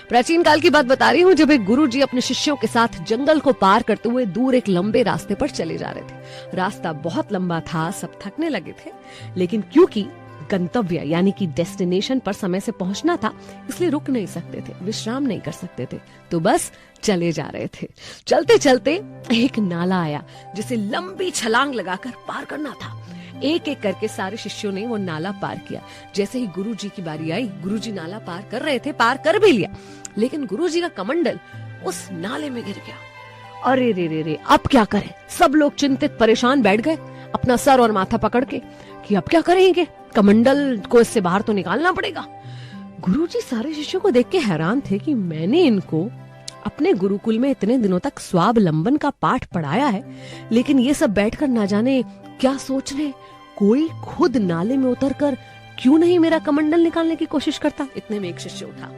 प्राचीन काल की बात बता रही हूँ, जब एक गुरुजी अपने शिष्यों के साथ जंगल को पार करते हुए दूर एक लंबे रास्ते पर चले जा रहे थे। रास्ता बहुत लंबा था, सब थकने लगे थे, लेकिन क्योंकि गंतव्य यानी कि डेस्टिनेशन पर समय से पहुंचना था, इसलिए रुक नहीं सकते थे, विश्राम नहीं कर सकते थे, तो बस चले जा रहे थे। चलते चलते एक नाला आया जिसे लंबी छलांग लगाकर पार करना था। एक एक करके सारे शिष्यों ने वो नाला पार किया। जैसे ही गुरुजी की बारी आई, गुरुजी नाला पार कर रहे थे, पार कर भी लिया, लेकिन गुरुजी का कमंडल उस नाले में गिर गया। अरे रे रे रे, अब क्या करें? सब लोग चिंतित परेशान बैठ गए अपना सर और माथा पकड़ के कि अब क्या करेंगे, कमंडल को इससे बाहर तो निकालना पड़ेगा। गुरुजी सारे शिष्यों को देख के हैरान थे कि मैंने इनको अपने गुरुकुल में इतने दिनों तक स्वावलंबन का पाठ पढ़ाया है, लेकिन ये सब बैठकर ना जाने क्या सोच रहे। कोई खुद नाले में उतरकर क्यों नहीं मेरा कमंडल निकालने की कोशिश करता? इतने में एक शिष्य उठा।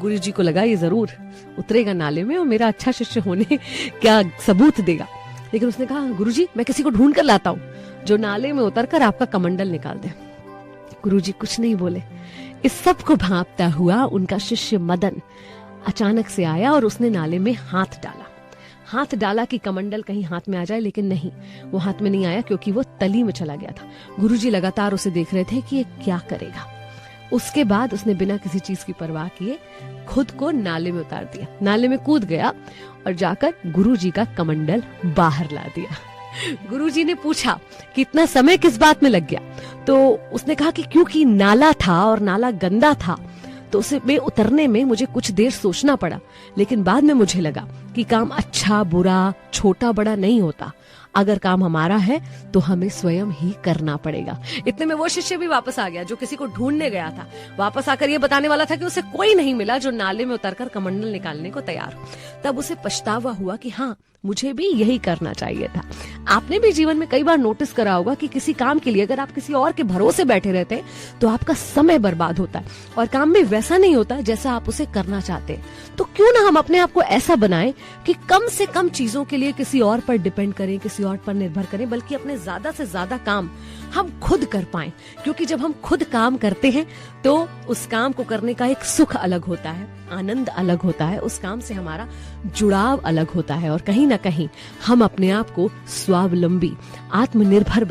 गुरुजी को लगा ये जरूर उतरेगा नाले में और मेरा अच्छा शिष्य होने क्या सबूत देगा, लेकिन उसने कहा, गुरुजी मैं किसी को ढूंढ कर लाता हूँ जो नाले में उतरकर आपका कमंडल निकाल दे। गुरुजी कुछ नहीं बोले। इस सब को भांपता हुआ उनका शिष्य मदन अचानक से आया और उसने नाले में हाथ डाला। हाथ डाला कि कमंडल कहीं हाथ में आ जाए, लेकिन नहीं, वो हाथ में नहीं आया क्योंकि वो तली में चला गया था। गुरुजी लगातार उसे देख रहे थे कि ये क्या करेगा। उसके बाद उसने बिना किसी चीज की परवाह किए खुद को नाले में उतार दिया, नाले में कूद गया और जाकर गुरुजी का कमंडल बाहर ला दिया। गुरुजी ने पूछा कि इतना समय किस बात में लग गया? तो उसने कहा कि क्योंकि नाला था और नाला गंदा था, तो उसे में उतरने में मुझे कुछ देर सोचना पड़ा, लेकिन बाद में मुझे लगा कि काम अच्छा बुरा छोटा बड़ा नहीं होता, अगर काम हमारा है तो हमें स्वयं ही करना पड़ेगा। इतने में वो शिष्य भी वापस आ गया जो किसी को ढूंढने गया था। वापस आकर ये बताने वाला था कि उसे कोई नहीं मिला जो नाले में उतरकर कमंडल निकालने को तैयार हो। तब उसे पछतावा हुआ कि हाँ, मुझे भी यही करना चाहिए था। आपने भी जीवन में कई बार नोटिस करा होगा कि किसी काम के लिए अगर आप किसी और के भरोसे बैठे रहते हैं तो आपका समय बर्बाद होता है और काम भी वैसा नहीं होता जैसा आप उसे करना चाहते हैं। तो क्यों ना हम अपने आप को ऐसा बनाएं कि कम से कम चीजों के लिए किसी और पर डिपेंड करें, किसी और पर निर्भर करें, बल्कि अपने ज्यादा से ज्यादा काम हम खुद कर पाएं। क्योंकि जब हम खुद काम करते हैं तो उस काम को करने का एक सुख अलग होता है, आनंद अलग होता है, उस काम से हमारा जुड़ाव अलग होता है और कहीं ना कहीं हम अपने आप को स्वावलंबी, आत्मनिर्भर